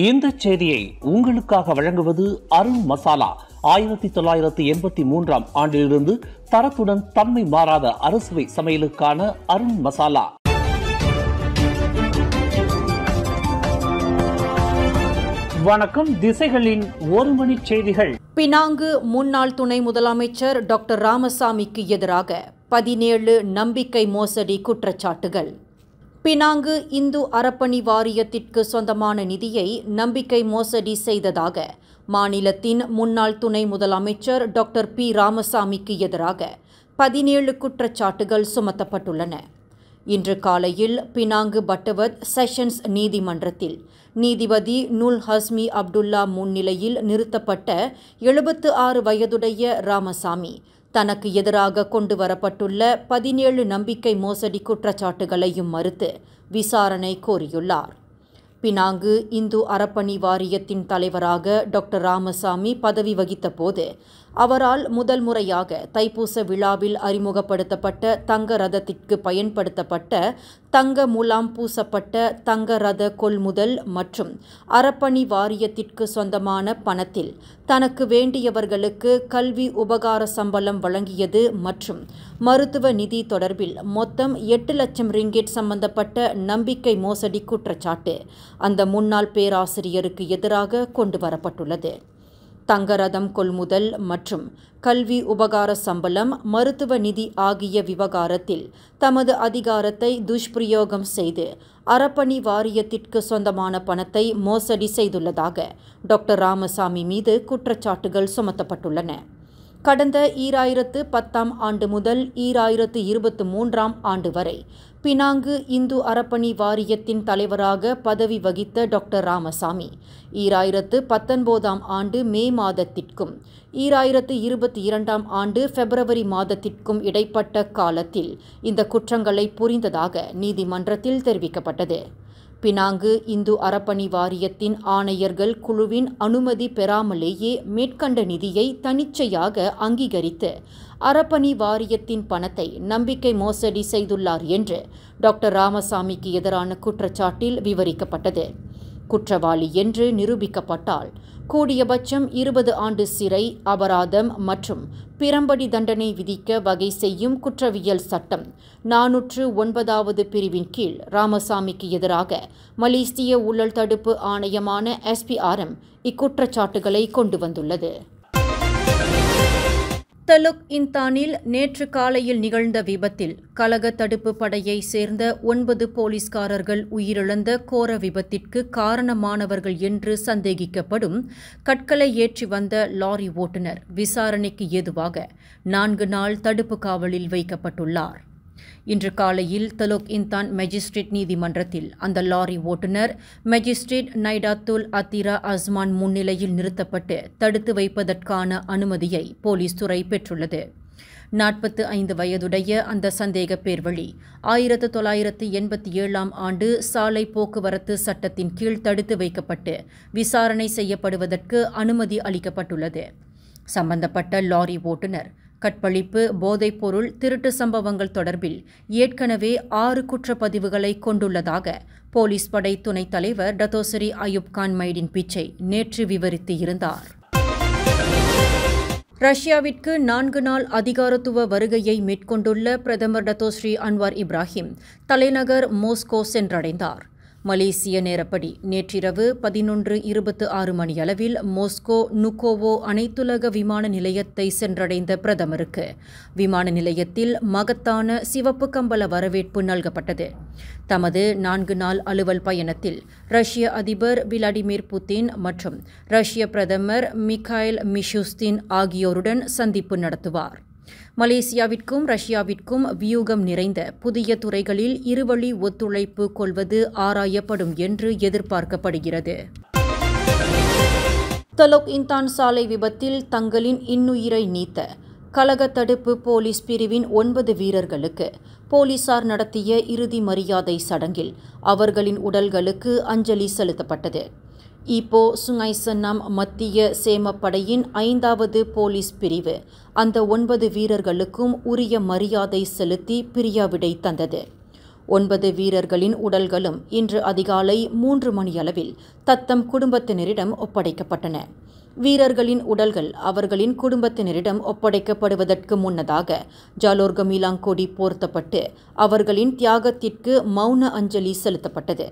இந்த செய்தியை உங்களுக்காக வழங்குவது அருண் மசாலா. 1983 ஆண்டிலிருந்து தரத்துடன் தன்மை மாறாத அறுசுவை சமையலுக்கான அருண் மசாலா. வணக்கம். திசைகளின் ஒரு மணி செய்திகள். பினாங்கு முன்னாள் துணை முதலமைச்சர் டாக்டர் ராமசாமிக்கு எதிராக 17 நம்பிக்கை மோசடி குற்றச்சாட்டுகள். பினாங்கு இந்து அறப்பணி வாரியத்திற்கு சொந்தமான நிதியை நம்பிக்கை மோசடி செய்ததாக மாநிலத்தின் முன்னாள் துணை முதலமைச்சர் டாக்டர் பி ராமசாமிக்கு எதிராக 17 குற்றச்சாட்டுகள் சுமத்தப்பட்டுள்ளன. இன்று காலையில் பினாங்கு பட்டவத் செஷன்ஸ் நீதிமன்றத்தில் நீதிபதி நூல் ஹஸ்மி அப்துல்லா முன்னிலையில் நிறுத்தப்பட்ட 76 வயதுடைய ராமசாமி தனக்கு எதிராக கொண்டு வரப்பட்டுள்ள 17 நம்பிக்கை மோசடி குற்றச்சாட்டுகளையும் மறுத்து விசாரணை கோரியுள்ளார். பினாங்கு இந்து அறப்பணி வாரியத்தின் தலைவராக டாக்டர் ராமசாமி பதவி வகித்த போது அவரால் முதல் முறையாக தைப்பூச விழாவில் அறிமுகப்படுத்தப்பட்ட தங்க ரதத்திற்கு பயன்படுத்தப்பட்ட தங்க முலாம் பூசப்பட்ட தங்க ரத கொள்முதல் மற்றும் அறப்பணி வாரியத்திற்கு சொந்தமான பணத்தில் தனக்கு வேண்டியவர்களுக்கு கல்வி உபகார சம்பளம் வழங்கியது மற்றும் மருத்துவ நிதி தொடர்பில் மொத்தம் 8 லட்சம் ரிங்கெட் சம்பந்தப்பட்ட நம்பிக்கை மோசடி குற்றச்சாட்டு அந்த முன்னாள் பேராசிரியருக்கு எதிராக கொண்டு வரப்பட்டுள்ளது. தங்கரதம் கொள்முதல் மற்றும் கல்வி உபகார சம்பளம், மருத்துவ நிதி ஆகிய விவகாரத்தில் தமது அதிகாரத்தை துஷ்பிரயோகம் செய்து அறப்பணி வாரியத்திற்கு சொந்தமான பணத்தை மோசடி செய்துள்ளதாக டாக்டர் ராமசாமி மீது குற்றச்சாட்டுகள் சுமத்தப்பட்டுள்ளன. கடந்த 2010 ஆண்டு முதல் 2023 ஆண்டு வரை பினாங்கு இந்து அறப்பணி வாரியத்தின் தலைவராக பதவி வகித்த டாக்டர் ராமசாமி 2019 ஆண்டு மே மாதத்திற்கும் 2022 ஆண்டு பிப்ரவரி மாதத்திற்கும் இடைப்பட்ட காலத்தில் இந்த குற்றங்களை புரிந்ததாக நீதிமன்றத்தில் தெரிவிக்கப்பட்டது. பினாங்கு இந்து அறப்பணி வாரியத்தின் ஆணையர்கள் குழுவின் அனுமதி பெறாமலேயே மேற்கண்ட நிதியை தன்னிச்சையாக அங்கீகரித்து அறப்பணி வாரியத்தின் பணத்தை நம்பிக்கை மோசடி செய்துள்ளார் என்று டாக்டர் ராமசாமிக்கு எதிரான குற்றச்சாட்டில் விவரிக்கப்பட்டது. குற்றவாளி என்று நிரூபிக்கப்பட்டால் கூடியபட்சம் 20 ஆண்டு சிறை, அபராதம் மற்றும் பிரம்படி தண்டனை விதிக்க வகை செய்யும் குற்றவியல் சட்டம் 409வது பிரிவின் கீழ் ராமசாமிக்கு எதிராக மலேசிய ஊழல் தடுப்பு ஆணையமான SPRM இக்குற்றச்சாட்டுகளை கொண்டு வந்துள்ளது. தலுக் இந்தானில் நேற்று காலையில் நிகழ்ந்த விபத்தில் கலக தடுப்பு படையை சேர்ந்த 9 போலீஸ்காரர்கள் உயிரிழந்த கோர விபத்திற்கு காரணமானவர்கள் என்று சந்தேகிக்கப்படும் கற்களை ஏற்றி வந்த லாரி ஓட்டுநர் விசாரணைக்கு ஏதுவாக 4 நாள் தடுப்பு காவலில் வைக்கப்பட்டுள்ளார். இன்று காலையில் தலுக் இந்தான் மேஜிஸ்ட்ரேட் நீதிமன்றத்தில் அந்த லாரி ஓட்டுநர் மேஜிஸ்ட்ரேட் நைடாத்துல் அத்திரா அஸ்மான் முன்னிலையில் நிறுத்தப்பட்டு தடுத்து வைப்பதற்கான அனுமதியை போலீஸ் துறை பெற்றுள்ளது. 45 வயதுடைய அந்த சந்தேக பேர்வழி 1987 ஆண்டு சாலை போக்குவரத்து சட்டத்தின் கீழ் தடுத்து வைக்கப்பட்டு விசாரணை செய்யப்படுவதற்கு அனுமதி அளிக்கப்பட்டுள்ளது. சம்பந்தப்பட்ட லாரி ஓட்டுநர் கற்பழிப்பு, போதைப்பொருள் திருட்டு சம்பவங்கள் தொடர்பில் ஏற்கனவே 6 குற்றப்பதிவுகளை கொண்டுள்ளதாக போலீஸ் படை துணைத் தலைவர் டத்தோஸ்ரீ அயூப் கான் மைடின் பிச்சை நேற்று விவரித்து இருந்தார். ரஷ்யாவிற்கு 4 நாள் அதிகாரத்துவ வருகையை மேற்கொண்டுள்ள பிரதமர் டத்தோஸ்ரீ அன்வார் இப்ராஹிம் தலைநகர் மோஸ்கோ சென்றடைந்தார். மலேசிய நேரப்படி நேற்றிரவு 11:26 மணியளவில் மோஸ்கோ நுகோவோ அனைத்துலக விமான நிலையத்தை சென்றடைந்த பிரதமருக்கு விமான நிலையத்தில் மகத்தான சிவப்பு கம்பள வரவேற்பு நல்கப்பட்டது. தமது 4 நாள் அலுவல் பயணத்தில் ரஷ்ய அதிபர் விளாடிமிர் புட்டின் மற்றும் ரஷ்ய பிரதமர் மிகாயில் மிஷூஸ்தின் ஆகியோருடன் சந்திப்பு நடத்துவார். மலேசியாவிற்கும் ரஷ்யாவிற்கும் வியூகம் நிறைந்த புதிய துறைகளில் இருவழி ஒத்துழைப்பு கொள்வது ஆராயப்படும் என்று எதிர்பார்க்கப்படுகிறது. தலுக் இந்தான் சாலை விபத்தில் தங்களின் இன்னுயிரை நீத்த கலக தடுப்பு போலீஸ் பிரிவின் 9 வீரர்களுக்கு போலீசார் நடத்திய இறுதி மரியாதை சடங்கில் அவர்களின் உடல்களுக்கு அஞ்சலி செலுத்தப்பட்டது. ஈப்போ சுங்காய் சன்னாம் மத்திய சேமப்படையின் 5வது போலீஸ் பிரிவு அந்த 9 வீரர்களுக்கும் உரிய மரியாதை செலுத்தி பிரியாவிடை தந்தது. 9 வீரர்களின் உடல்களும் இன்று அதிகாலை 3 மணியளவில் தத்தம் குடும்பத்தினரிடம் ஒப்படைக்கப்பட்டன. வீரர்களின் உடல்கள் அவர்களின் குடும்பத்தினரிடம் ஒப்படைக்கப்படுவதற்கு முன்னதாக ஜாலோர் கமிலாங் கொடி போர்த்தப்பட்டு அவர்களின் தியாகத்திற்கு மௌன அஞ்சலி செலுத்தப்பட்டது.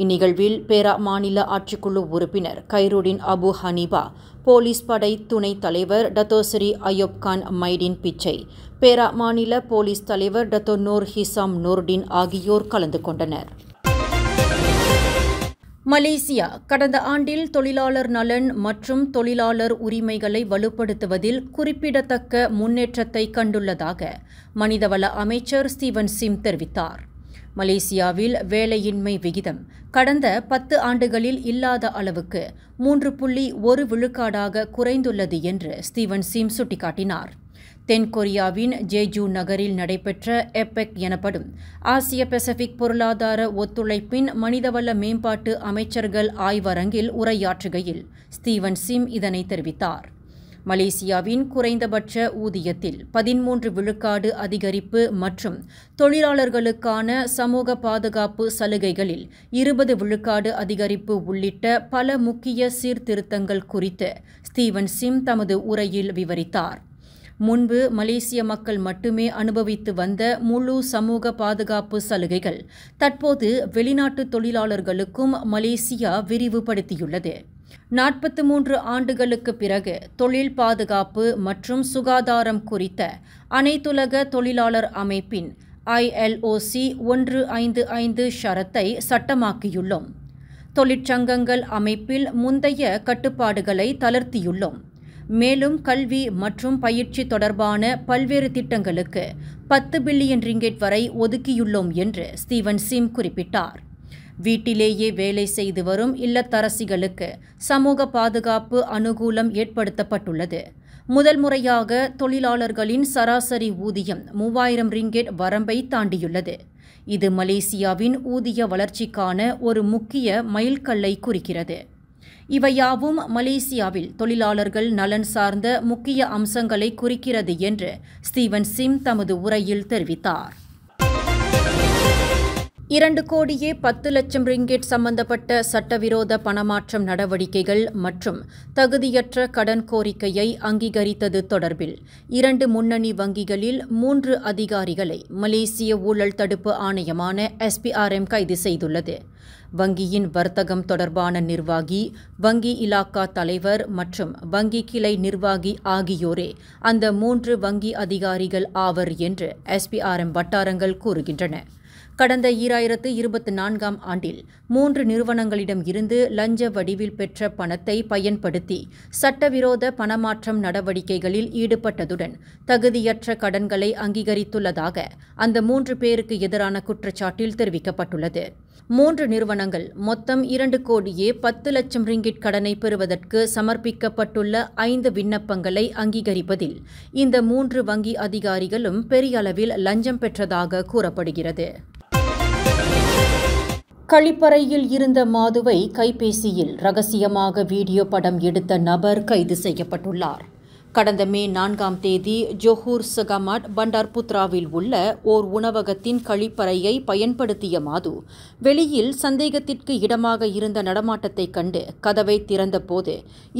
இந்நிகழ்வில் பேரா மாநில ஆட்சிக்குழு உறுப்பினர் கைருடின் அபு ஹனீபா, போலீஸ் படை துணைத் தலைவர் டத்தோஸ்ரீ அயோப் கான் மைடின் பிச்சை, பேரா மாநில போலீஸ் தலைவர் டத்தோ நூர் ஹிசாம் நூர்டின் ஆகியோர் கலந்து கொண்டனர். மலேசியா கடந்த ஆண்டில் தொழிலாளர் நலன் மற்றும் தொழிலாளர் உரிமைகளை வலுப்படுத்துவதில் குறிப்பிடத்தக்க முன்னேற்றத்தை கண்டுள்ளதாக மனிதவள அமைச்சர் ஸ்டீவன் சிம் தெரிவித்தார். மலேசியாவில் வேலையின்மை விகிதம் கடந்த 10 ஆண்டுகளில் இல்லாத அளவுக்கு 3.1 விழுக்காடாக குறைந்துள்ளது என்று ஸ்டீவன் சிம் சுட்டிக்காட்டினார். தென்கொரியாவின் ஜேஜூ நகரில் நடைபெற்ற எபெக் எனப்படும் ஆசிய பசிபிக் பொருளாதார ஒத்துழைப்பின் மனிதவள மேம்பாட்டு அமைச்சர்கள் ஆய்வரங்கில் உரையாற்றுகையில் ஸ்டீவன் சிம் இதனை தெரிவித்தார். மலேசியாவின் குறைந்தபட்ச ஊதியத்தில் 13 விழுக்காடு அதிகரிப்பு மற்றும் தொழிலாளர்களுக்கான சமூக பாதுகாப்பு சலுகைகளில் 20 விழுக்காடு அதிகரிப்பு உள்ளிட்ட பல முக்கிய சீர்திருத்தங்கள் குறித்து ஸ்டீவன் சிம் தமது உரையில் விவரித்தார். முன்பு மலேசிய மக்கள் மட்டுமே அனுபவித்து வந்த முழு சமூக பாதுகாப்பு சலுகைகள் தற்போது வெளிநாட்டு தொழிலாளர்களுக்கும் மலேசியா விரிவுபடுத்தியுள்ளது. 43 ஆண்டுகளுக்கு பிறகு தொழில் பாதுகாப்பு மற்றும் சுகாதாரம் குறித்த அனைத்துலக தொழிலாளர் அமைப்பின் ILOC 155 ஷரத்தை சட்டமாக்கியுள்ளோம். தொழிற்சங்கங்கள் அமைப்பில் முந்தைய கட்டுப்பாடுகளை தளர்த்தியுள்ளோம். மேலும் கல்வி மற்றும் பயிற்சி தொடர்பான பல்வேறு திட்டங்களுக்கு 10 பில்லியன் ரிங்கெட் வரை ஒதுக்கியுள்ளோம் என்று ஸ்டீவன் சிம் குறிப்பிட்டார். வீட்டிலேயே வேலை செய்து வரும் இல்லத்தரசிகளுக்கு சமூக பாதுகாப்பு அனுகூலம் ஏற்படுத்தப்பட்டுள்ளது. முதல் முறையாக தொழிலாளர்களின் சராசரி ஊதியம் 3000 ரிங்கெட் வரம்பை தாண்டியுள்ளது. இது மலேசியாவின் ஊதிய வளர்ச்சிக்கான ஒரு முக்கிய மைல்கல்லை குறிக்கிறது. இவையாவும் மலேசியாவில் தொழிலாளர்கள் நலன் சார்ந்த முக்கிய அம்சங்களை குறிக்கிறது என்று ஸ்டீவன் சிம் தமது உரையில் தெரிவித்தார். 2,10,00,000 ரிங்கெட் சம்பந்தப்பட்ட சட்டவிரோத பணமாற்றம் நடவடிக்கைகள் மற்றும் தகுதியற்ற கடன் கோரிக்கையை அங்கீகரித்தது தொடர்பில் 2 முன்னணி வங்கிகளில் 3 அதிகாரிகளை மலேசிய ஊழல் தடுப்பு ஆணையமான SPRM கைது செய்துள்ளது. வங்கியின் வர்த்தகம் தொடர்பான நிர்வாகி, வங்கி இலாக்கா தலைவர் மற்றும் வங்கி கிளை நிர்வாகி ஆகியோரே அந்த 3 வங்கி அதிகாரிகள் ஆவர் என்று SPRM வட்டாரங்கள் கூறுகின்றன. கடந்த 2024ஆம் ஆண்டில் 3 நிறுவனங்களிடம் இருந்து லஞ்ச வடிவில் பெற்ற பணத்தை பயன்படுத்தி சட்டவிரோத பணமாற்றம் நடவடிக்கைகளில் ஈடுபட்டதுடன் தகுதியற்ற கடன்களை அங்கீகரித்துள்ளதாக அந்த 3 பேருக்கு எதிரான குற்றச்சாட்டில் தெரிவிக்கப்பட்டுள்ளது. 3 நிறுவனங்கள் மொத்தம் 2,10,00,000 ரிங்கிட் கடனை பெறுவதற்கு சமர்ப்பிக்கப்பட்டுள்ள 5 விண்ணப்பங்களை அங்கீகரிப்பதில் இந்த 3 வங்கி அதிகாரிகளும் பெரிய அளவில் லஞ்சம் பெற்றதாக கூறப்படுகிறது. கழிப்பறையில் இருந்த மாதுவை கைபேசியில் ரகசியமாக வீடியோ படம் எடுத்த நபர் கைது செய்யப்பட்டுள்ளார். கடந்த மே 4ஆம் தேதி ஜோஹூர் சகமாட் பண்டார் புத்ராவில் உள்ள ஓர் உணவகத்தின் கழிப்பறையை பயன்படுத்திய மாது வெளியில் சந்தேகத்திற்கு இடமாக இருந்த நடமாட்டத்தைக் கண்டு கதவை திறந்தபோது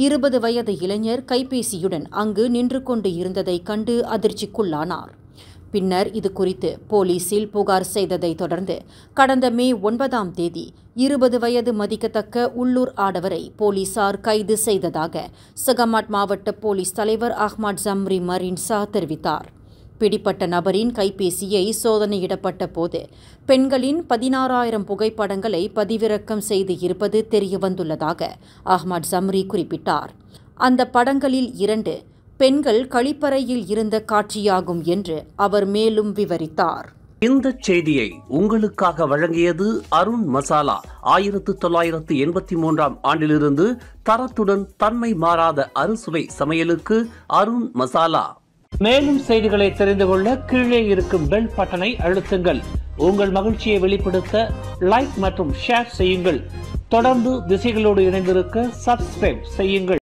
20 வயது இளைஞர் கைபேசியுடன் அங்கு நின்று கொண்டு இருந்ததைக் கண்டு அதிர்ச்சிக்குள்ளானார். பின்னர் இது குறித்து போலீசில் புகார் செய்ததை தொடர்ந்து கடந்த மே 9ஆம் தேதி 20 வயது மதிக்கத்தக்க உள்ளூர் ஆடவரை போலீசார் கைது செய்ததாக சகமாட் மாவட்ட போலீஸ் தலைவர் அஹ்மத் ஜம்ரி மரின்சா தெரிவித்தார். பிடிப்பட்ட நபரின் கைபேசியை சோதனையிடப்பட்ட போது பெண்களின் 16,000 புகைப்படங்களை பதிவிறக்கம் செய்து இருப்பது தெரியவந்துள்ளதாக அஹ்மத் ஜம்ரி குறிப்பிட்டார். அந்த படங்களில் 2 பெண்கள் கழிப்பறையில் இருந்த காட்சியாகும் என்று அவர் மேலும் விவரித்தார். இந்த செய்தியை உங்களுக்காக வழங்கியது அருண் மசாலா. 1983ஆம் ஆண்டிலிருந்து தரத்துடன் தன்மை மாறாத அறுசுவை சமையலுக்கு அருண் மசாலா. மேலும் செய்திகளை தெரிந்து கொள்ள கீழே இருக்கும் பெல் பட்டனை அழுத்துங்கள். உங்கள் மகிழ்ச்சியை வெளிப்படுத்த லைக் மற்றும் ஷேர் செய்யுங்கள். தொடர்ந்து திசைகளோடு இணைந்திருக்க சப்ஸ்கிரைப் செய்யுங்கள்.